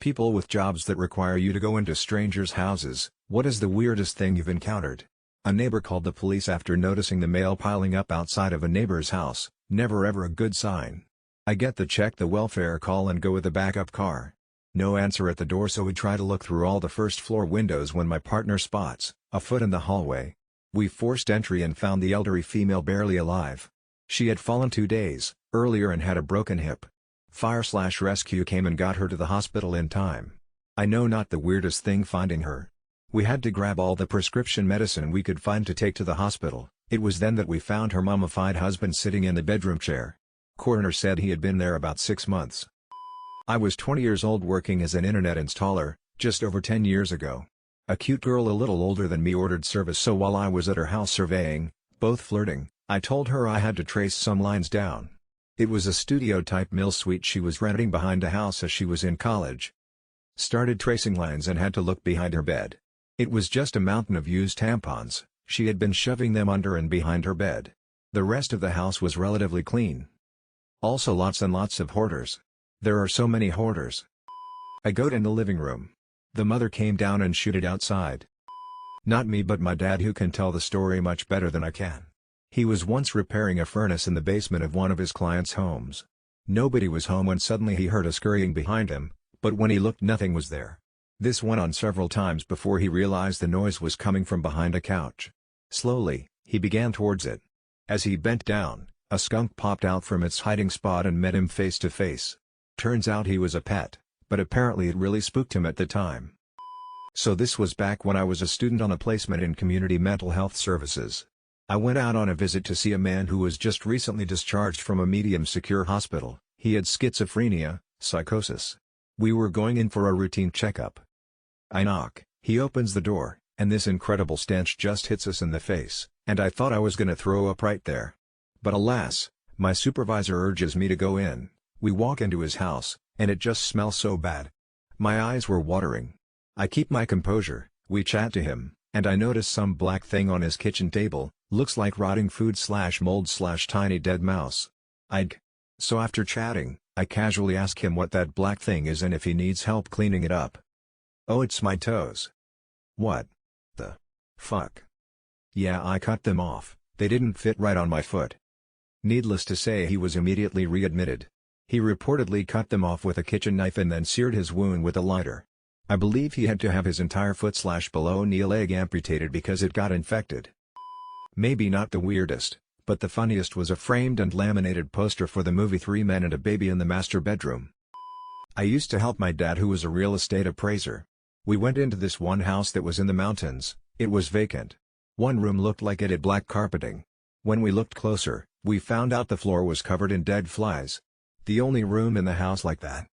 People with jobs that require you to go into strangers' houses. What is the weirdest thing you've encountered? A neighbor called the police after noticing the mail piling up outside of a neighbor's house. Never ever a good sign. I get the check the welfare call and go with a backup car. No answer at the door, so we try to look through all the first floor windows when my partner spots a foot in the hallway. We forced entry and found the elderly female barely alive. She had fallen 2 days earlier and had a broken hip. Fire/rescue came and got her to the hospital in time. I know not the weirdest thing finding her. We had to grab all the prescription medicine we could find to take to the hospital. It was then that we found her mummified husband sitting in the bedroom chair. Coroner said he had been there about 6 months. I was 20 years old working as an internet installer, just over 10 years ago. A cute girl a little older than me ordered service, so while I was at her house surveying, both flirting, I told her I had to trace some lines down. It was a studio-type mill suite she was renting behind a house as she was in college. Started tracing lines and had to look behind her bed. It was just a mountain of used tampons. She had been shoving them under and behind her bed. The rest of the house was relatively clean. Also lots and lots of hoarders. There are so many hoarders. I go in the living room. The mother came down and shooted outside. Not me, but my dad, who can tell the story much better than I can. He was once repairing a furnace in the basement of one of his clients' homes. Nobody was home when suddenly he heard a scurrying behind him, but when he looked, nothing was there. This went on several times before he realized the noise was coming from behind a couch. Slowly, he began towards it. As he bent down, a skunk popped out from its hiding spot and met him face to face. Turns out he was a pet, but apparently it really spooked him at the time. So this was back when I was a student on a placement in community mental health services. I went out on a visit to see a man who was just recently discharged from a medium-secure hospital. He had schizophrenia, psychosis. We were going in for a routine checkup. I knock, he opens the door, and this incredible stench just hits us in the face, and I thought I was gonna throw up right there. But alas, my supervisor urges me to go in. We walk into his house, and it just smells so bad. My eyes were watering. I keep my composure, we chat to him, and I notice some black thing on his kitchen table. Looks like rotting food/mold/tiny dead mouse. So after chatting, I casually ask him what that black thing is and if he needs help cleaning it up. Oh, it's my toes. What the fuck? Yeah, I cut them off, they didn't fit right on my foot. Needless to say, he was immediately readmitted. He reportedly cut them off with a kitchen knife and then seared his wound with a lighter. I believe he had to have his entire foot/below knee leg amputated because it got infected. Maybe not the weirdest, but the funniest was a framed and laminated poster for the movie 3 Men and a Baby in the master bedroom. I used to help my dad, who was a real estate appraiser. We went into this one house that was in the mountains. It was vacant. One room looked like it had black carpeting. When we looked closer, we found out the floor was covered in dead flies. The only room in the house like that.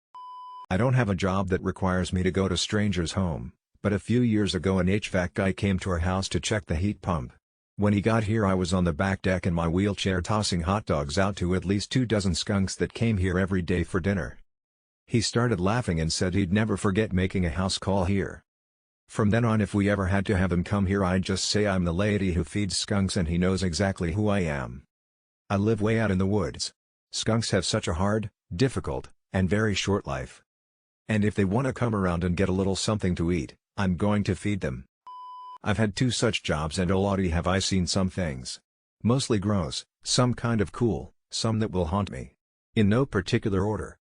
I don't have a job that requires me to go to strangers' home, but a few years ago an HVAC guy came to our house to check the heat pump. When he got here, I was on the back deck in my wheelchair tossing hot dogs out to at least 2 dozen skunks that came here every day for dinner. He started laughing and said he'd never forget making a house call here. From then on, if we ever had to have him come here, I'd just say I'm the lady who feeds skunks and he knows exactly who I am. I live way out in the woods. Skunks have such a hard, difficult, and very short life. And if they want to come around and get a little something to eat, I'm going to feed them. I've had 2 such jobs, and oh lordy have I seen some things. Mostly gross, some kind of cool, some that will haunt me. In no particular order.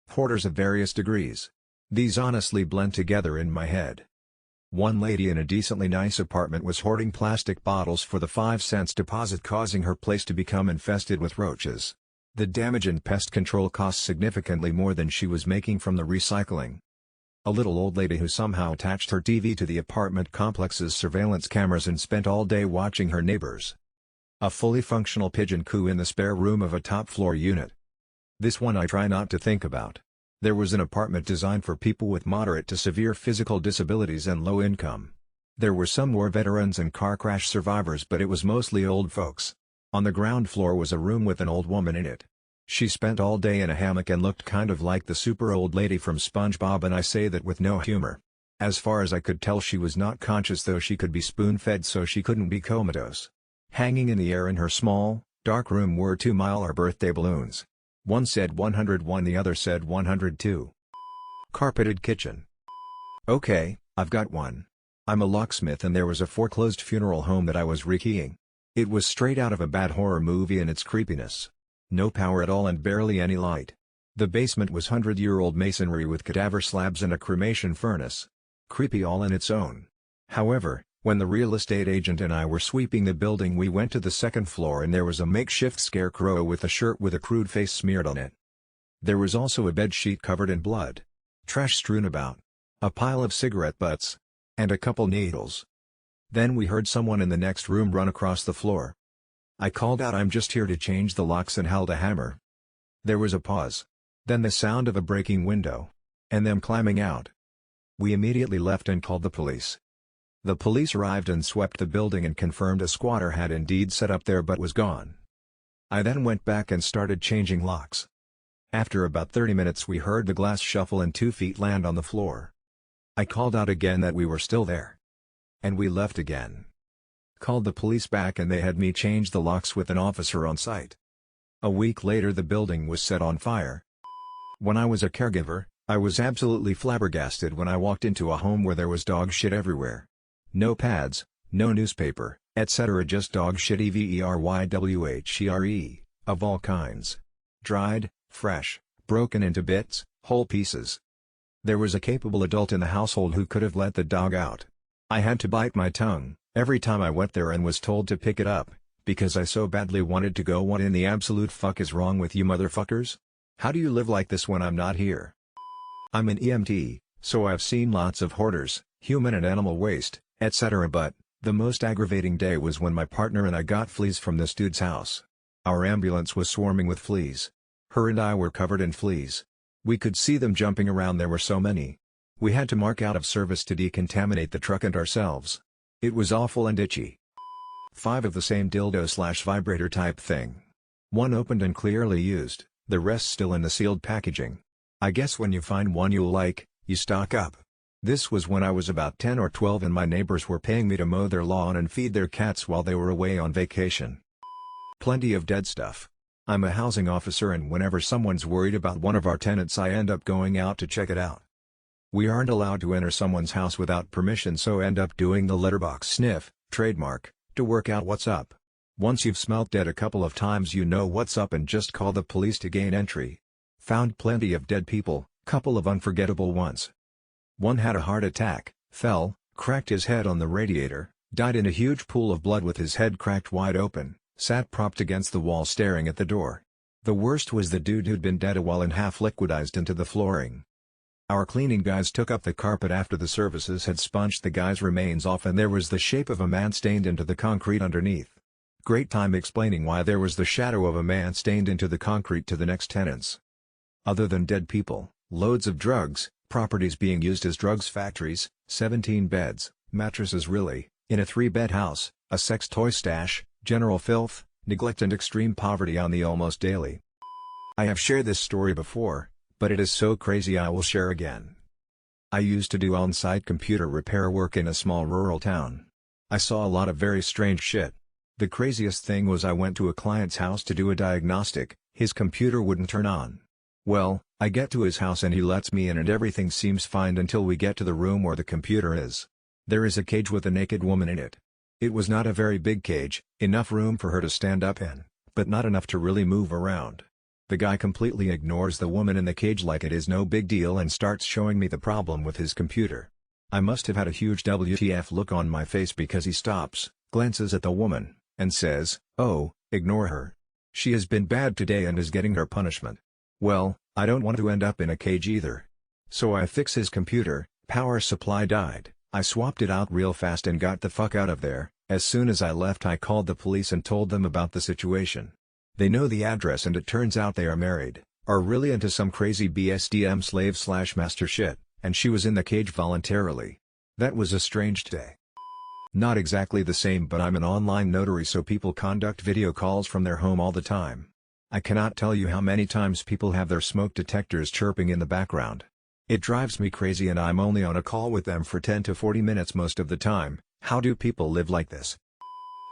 Hoarders of various degrees. These honestly blend together in my head. One lady in a decently nice apartment was hoarding plastic bottles for the 5-cent deposit, causing her place to become infested with roaches. The damage and pest control cost significantly more than she was making from the recycling. A little old lady who somehow attached her TV to the apartment complex's surveillance cameras and spent all day watching her neighbors. A fully functional pigeon coop in the spare room of a top-floor unit. This one I try not to think about. There was an apartment designed for people with moderate to severe physical disabilities and low income. There were some war veterans and car crash survivors, but it was mostly old folks. On the ground floor was a room with an old woman in it. She spent all day in a hammock and looked kind of like the super old lady from SpongeBob, and I say that with no humor. As far as I could tell, she was not conscious, though she could be spoon-fed, so she couldn't be comatose. Hanging in the air in her small, dark room were 2 Mylar birthday balloons. One said 101, the other said 102. Carpeted kitchen. Okay, I've got one. I'm a locksmith and there was a foreclosed funeral home that I was rekeying. It was straight out of a bad horror movie in its creepiness. No power at all and barely any light. The basement was 100-year-old masonry with cadaver slabs and a cremation furnace. Creepy all in its own. However, when the real estate agent and I were sweeping the building, we went to the second floor and there was a makeshift scarecrow with a shirt with a crude face smeared on it. There was also a bed sheet covered in blood. Trash strewn about. A pile of cigarette butts. And a couple needles. Then we heard someone in the next room run across the floor. I called out, "I'm just here to change the locks," and held a hammer. There was a pause. Then the sound of a breaking window. And them climbing out. We immediately left and called the police. The police arrived and swept the building and confirmed a squatter had indeed set up there but was gone. I then went back and started changing locks. After about 30 minutes we heard the glass shuffle and 2 feet land on the floor. I called out again that we were still there. And we left again. Called the police back and they had me change the locks with an officer on site. A week later the building was set on fire. When I was a caregiver, I was absolutely flabbergasted when I walked into a home where there was dog shit everywhere. No pads, no newspaper, etc. Just dog shit everywhere, of all kinds. Dried, fresh, broken into bits, whole pieces. There was a capable adult in the household who could have let the dog out. I had to bite my tongue every time I went there and was told to pick it up, because I so badly wanted to go, "What in the absolute fuck is wrong with you motherfuckers? How do you live like this when I'm not here?" I'm an EMT, so I've seen lots of hoarders, human and animal waste, etc. But the most aggravating day was when my partner and I got fleas from this dude's house. Our ambulance was swarming with fleas. Her and I were covered in fleas. We could see them jumping around, there were so many. We had to mark out of service to decontaminate the truck and ourselves. It was awful and itchy. 5 of the same dildo/vibrator type thing. One opened and clearly used, the rest still in the sealed packaging. I guess when you find one you like, you stock up. This was when I was about 10 or 12 and my neighbors were paying me to mow their lawn and feed their cats while they were away on vacation. Plenty of dead stuff. I'm a housing officer and whenever someone's worried about one of our tenants I end up going out to check it out. We aren't allowed to enter someone's house without permission, so end up doing the letterbox sniff, trademark, to work out what's up. Once you've smelt dead a couple of times you know what's up and just call the police to gain entry. Found plenty of dead people, couple of unforgettable ones. One had a heart attack, fell, cracked his head on the radiator, died in a huge pool of blood with his head cracked wide open, sat propped against the wall staring at the door. The worst was the dude who'd been dead a while and half liquidized into the flooring. Our cleaning guys took up the carpet after the services had sponged the guy's remains off and there was the shape of a man stained into the concrete underneath. Great time explaining why there was the shadow of a man stained into the concrete to the next tenants. Other than dead people, loads of drugs, properties being used as drugs factories, 17 beds, mattresses really, in a 3-bed house, a sex toy stash, general filth, neglect and extreme poverty on the almost daily. I have shared this story before, but it is so crazy I will share again. I used to do on-site computer repair work in a small rural town. I saw a lot of very strange shit. The craziest thing was I went to a client's house to do a diagnostic, his computer wouldn't turn on. Well, I get to his house and he lets me in and everything seems fine until we get to the room where the computer is. There is a cage with a naked woman in it. It was not a very big cage, enough room for her to stand up in, but not enough to really move around. The guy completely ignores the woman in the cage like it is no big deal and starts showing me the problem with his computer. I must have had a huge WTF look on my face because he stops, glances at the woman, and says, "Oh, ignore her. She has been bad today and is getting her punishment." Well, I don't want to end up in a cage either. So I fix his computer, power supply died, I swapped it out real fast and got the fuck out of there. As soon as I left I called the police and told them about the situation. They know the address and it turns out they are married, are really into some crazy BSDM slave/master shit, and she was in the cage voluntarily. That was a strange day. Not exactly the same, but I'm an online notary so people conduct video calls from their home all the time. I cannot tell you how many times people have their smoke detectors chirping in the background. It drives me crazy and I'm only on a call with them for 10 to 40 minutes most of the time. How do people live like this?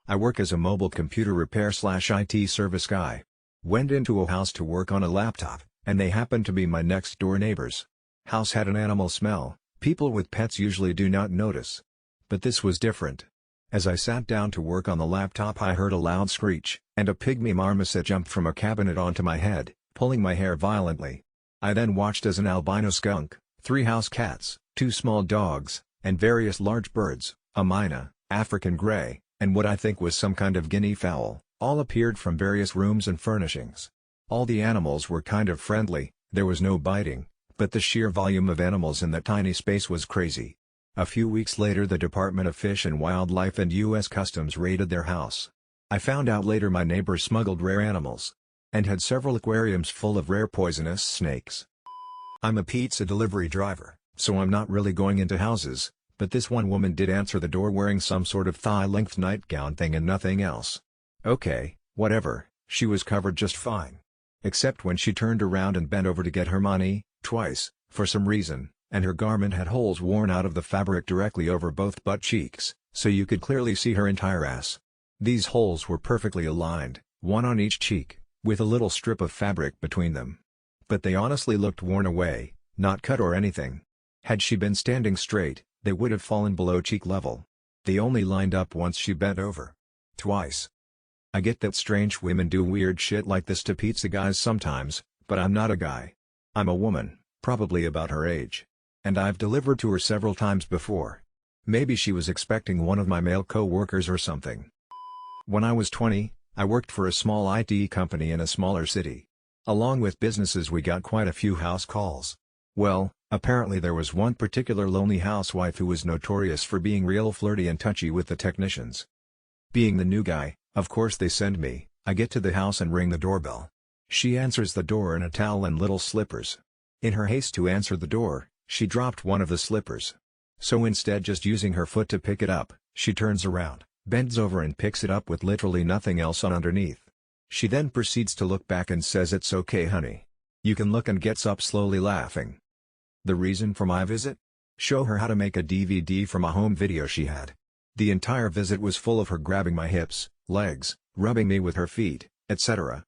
I work as a mobile computer repair/IT service guy. Went into a house to work on a laptop, and they happened to be my next door neighbors. House had an animal smell. People with pets usually do not notice. But this was different. As I sat down to work on the laptop, I heard a loud screech, and a pygmy marmoset jumped from a cabinet onto my head, pulling my hair violently. I then watched as an albino skunk, 3 house cats, 2 small dogs, and various large birds, a myna, African grey, and what I think was some kind of guinea fowl, all appeared from various rooms and furnishings. All the animals were kind of friendly, there was no biting, but the sheer volume of animals in that tiny space was crazy. A few weeks later, the Department of Fish and Wildlife and U.S. Customs raided their house. I found out later my neighbor smuggled rare animals and had several aquariums full of rare poisonous snakes. I'm a pizza delivery driver, so I'm not really going into houses, but this one woman did answer the door wearing some sort of thigh-length nightgown thing and nothing else. Okay, whatever, she was covered just fine. Except when she turned around and bent over to get her money, twice, for some reason, and her garment had holes worn out of the fabric directly over both butt cheeks, so you could clearly see her entire ass. These holes were perfectly aligned, one on each cheek, with a little strip of fabric between them. But they honestly looked worn away, not cut or anything. Had she been standing straight, they would have fallen below cheek level. They only lined up once she bent over. Twice. I get that strange women do weird shit like this to pizza guys sometimes, but I'm not a guy. I'm a woman, probably about her age. And I've delivered to her several times before. Maybe she was expecting one of my male co-workers or something. When I was 20, I worked for a small IT company in a smaller city. Along with businesses, we got quite a few house calls. Well, apparently there was one particular lonely housewife who was notorious for being real flirty and touchy with the technicians. Being the new guy, of course they send me. I get to the house and ring the doorbell. She answers the door in a towel and little slippers. In her haste to answer the door, she dropped one of the slippers. So instead, just using her foot to pick it up, she turns around, bends over and picks it up with literally nothing else on underneath. She then proceeds to look back and says, "It's okay, honey. You can look," and gets up slowly laughing. The reason for my visit? Show her how to make a DVD from a home video she had. The entire visit was full of her grabbing my hips, legs, rubbing me with her feet, etc.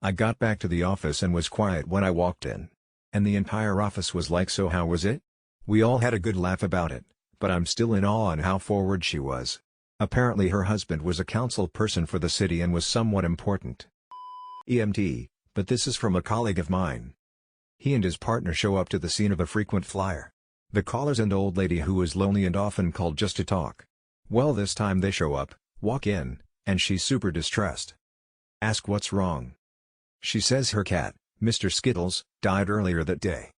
I got back to the office and was quiet when I walked in. And the entire office was like, "So how was it?" We all had a good laugh about it, but I'm still in awe on how forward she was. Apparently her husband was a council person for the city and was somewhat important. EMT, but this is from a colleague of mine. He and his partner show up to the scene of a frequent flyer. The caller's an old lady who is lonely and often called just to talk. Well, this time they show up, walk in, and she's super distressed. Ask what's wrong. She says her cat, Mr. Skittles, died earlier that day.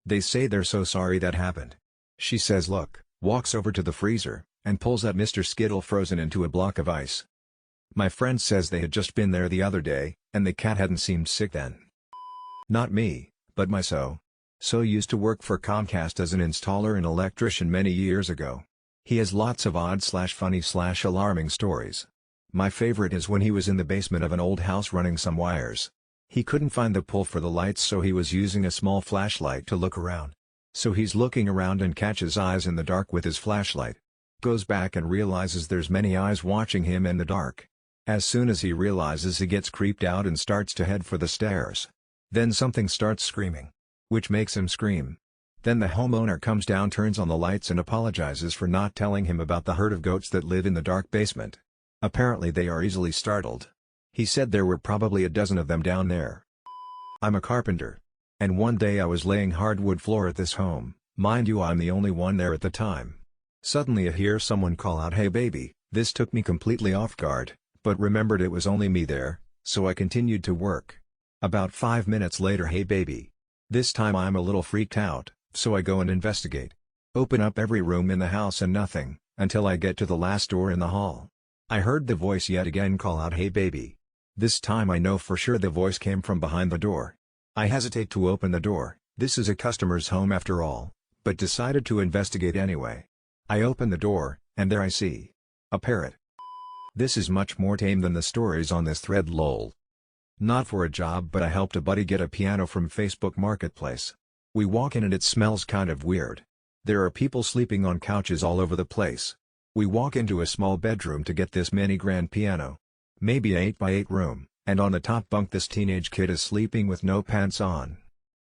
They say they're so sorry that happened. She says look, walks over to the freezer, and pulls out Mr. Skittle frozen into a block of ice. My friend says they had just been there the other day, and the cat hadn't seemed sick then. Not me, but my so used to work for Comcast as an installer and electrician many years ago. He has lots of odd/funny/alarming stories. My favorite is when he was in the basement of an old house running some wires. He couldn't find the pull for the lights, so he was using a small flashlight to look around. So he's looking around and catches eyes in the dark with his flashlight. Goes back and realizes there's many eyes watching him in the dark. As soon as he realizes, he gets creeped out and starts to head for the stairs. Then something starts screaming, which makes him scream. Then the homeowner comes down, turns on the lights and apologizes for not telling him about the herd of goats that live in the dark basement. Apparently they are easily startled. He said there were probably a dozen of them down there. I'm a carpenter. And one day I was laying hardwood floor at this home, mind you I'm the only one there at the time. Suddenly I hear someone call out, "Hey baby." This took me completely off guard, but remembered it was only me there, so I continued to work. About 5 minutes later, "Hey baby." This time I'm a little freaked out, so I go and investigate. Open up every room in the house and nothing, until I get to the last door in the hall. I heard the voice yet again call out, "Hey baby." This time I know for sure the voice came from behind the door. I hesitate to open the door, this is a customer's home after all, but decided to investigate anyway. I open the door, and there I see a parrot. This is much more tame than the stories on this thread, lol. Not for a job, but I helped a buddy get a piano from Facebook Marketplace. We walk in and it smells kind of weird. There are people sleeping on couches all over the place. We walk into a small bedroom to get this mini grand piano. Maybe an 8x8 room, and on the top bunk this teenage kid is sleeping with no pants on.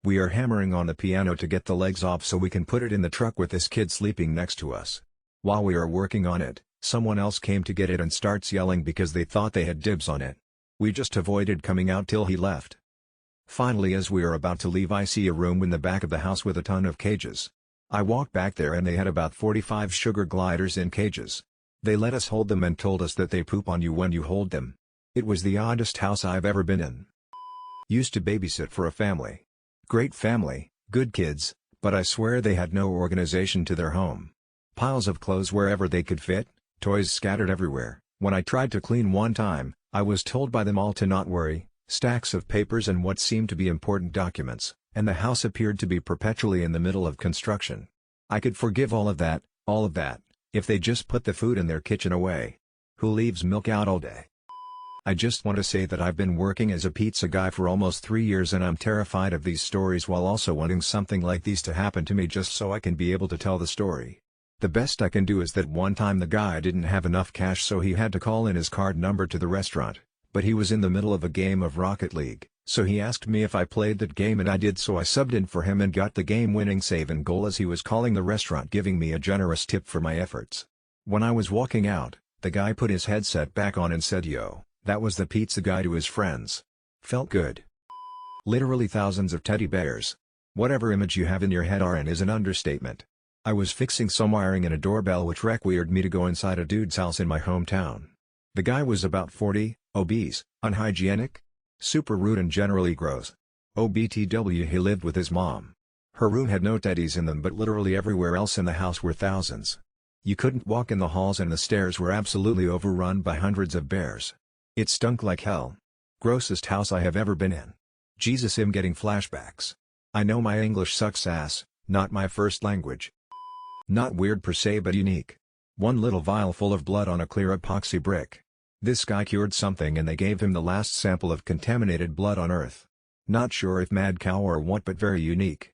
We are hammering on the piano to get the legs off so we can put it in the truck with this kid sleeping next to us. While we are working on it, someone else came to get it and starts yelling because they thought they had dibs on it. We just avoided coming out till he left. Finally, as we are about to leave, I see a room in the back of the house with a ton of cages. I walked back there and they had about 45 sugar gliders in cages. They let us hold them and told us that they poop on you when you hold them. It was the oddest house I've ever been in. Used to babysit for a family. Great family, good kids, but I swear they had no organization to their home. Piles of clothes wherever they could fit, toys scattered everywhere. When I tried to clean one time, I was told by them all to not worry, stacks of papers and what seemed to be important documents, and the house appeared to be perpetually in the middle of construction. I could forgive all of that, if they just put the food in their kitchen away. Who leaves milk out all day? I just want to say that I've been working as a pizza guy for almost 3 years and I'm terrified of these stories while also wanting something like these to happen to me just so I can be able to tell the story. The best I can do is that one time the guy didn't have enough cash so he had to call in his card number to the restaurant, but he was in the middle of a game of Rocket League, so he asked me if I played that game and I did, so I subbed in for him and got the game-winning save and goal as he was calling the restaurant, giving me a generous tip for my efforts. When I was walking out, the guy put his headset back on and said, "Yo, that was the pizza guy," to his friends. Felt good. Literally thousands of teddy bears. Whatever image you have in your head RN is an understatement. I was fixing some wiring in a doorbell which required me to go inside a dude's house in my hometown. The guy was about 40, obese, unhygienic, super rude and generally gross. OBTW, he lived with his mom. Her room had no teddies in them, but literally everywhere else in the house were thousands. You couldn't walk in the halls and the stairs were absolutely overrun by hundreds of bears. It stunk like hell. Grossest house I have ever been in. Jesus, I'm getting flashbacks. I know my English sucks ass, not my first language. Not weird per se but unique. One little vial full of blood on a clear epoxy brick. This guy cured something and they gave him the last sample of contaminated blood on Earth. Not sure if mad cow or what, but very unique.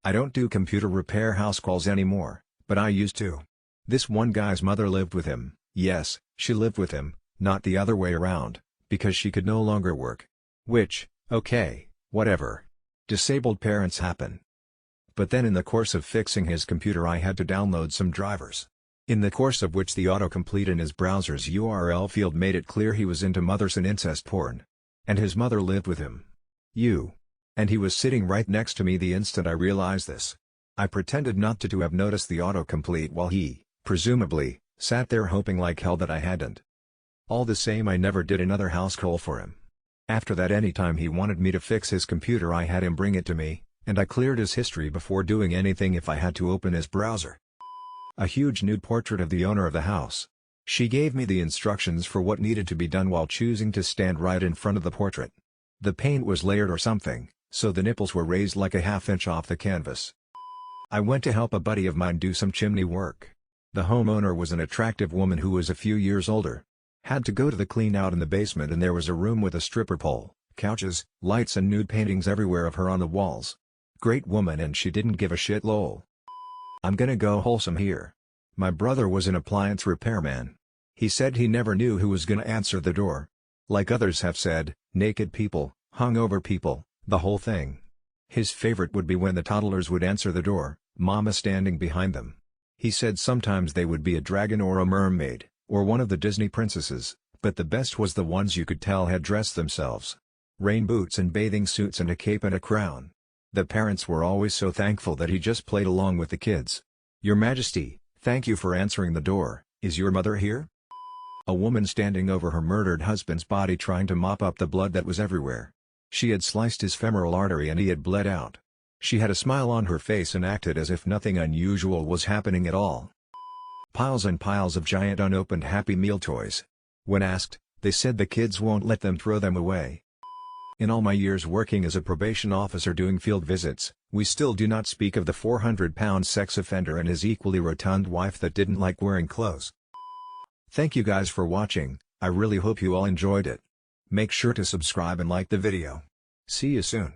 I don't do computer repair house calls anymore, but I used to. This one guy's mother lived with him. Yes, she lived with him, not the other way around, because she could no longer work. Which, okay, whatever. Disabled parents happen. But then in the course of fixing his computer I had to download some drivers. In the course of which the autocomplete in his browser's URL field made it clear he was into mothers and incest porn. And his mother lived with him. And he was sitting right next to me the instant I realized this. I pretended not to have noticed the autocomplete while he, presumably, sat there hoping like hell that I hadn't. All the same, I never did another house call for him. After that, anytime he wanted me to fix his computer I had him bring it to me, and I cleared his history before doing anything if I had to open his browser. A huge nude portrait of the owner of the house. She gave me the instructions for what needed to be done while choosing to stand right in front of the portrait. The paint was layered or something, so the nipples were raised like a half-inch off the canvas. I went to help a buddy of mine do some chimney work. The homeowner was an attractive woman who was a few years older. Had to go to the clean out in the basement and there was a room with a stripper pole, couches, lights and nude paintings everywhere of her on the walls. Great woman and she didn't give a shit lol. I'm gonna go wholesome here. My brother was an appliance repairman. He said he never knew who was gonna answer the door. Like others have said, naked people, hungover people, the whole thing. His favorite would be when the toddlers would answer the door, mama standing behind them. He said sometimes they would be a dragon or a mermaid, or one of the Disney princesses, but the best was the ones you could tell had dressed themselves. Rain boots and bathing suits and a cape and a crown. The parents were always so thankful that he just played along with the kids. Your Majesty, thank you for answering the door. Is your mother here? A woman standing over her murdered husband's body trying to mop up the blood that was everywhere. She had sliced his femoral artery and he had bled out. She had a smile on her face and acted as if nothing unusual was happening at all. Piles and piles of giant unopened Happy Meal toys. When asked, they said the kids won't let them throw them away. In all my years working as a probation officer doing field visits, we still do not speak of the 400-pound sex offender and his equally rotund wife that didn't like wearing clothes. Thank you guys for watching, I really hope you all enjoyed it. Make sure to subscribe and like the video. See you soon.